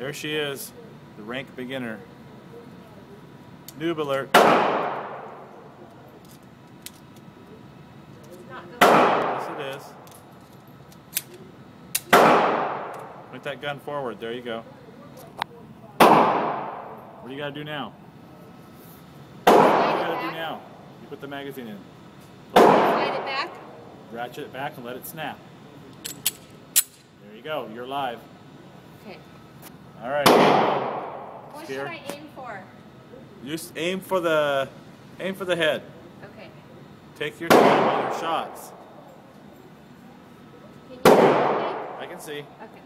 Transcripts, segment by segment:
There she is, the rank beginner. Noob alert. Yes, it is. Point that gun forward. There you go. What do you gotta do now? What do you gotta do now? You put the magazine in. Slide it back. Ratchet it back and let it snap. There you go. You're live. Okay. All right. What should I aim for? Just aim for the head. Okay. Take your time on your shots. Can you see okay? I can see. Okay.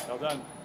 Well done.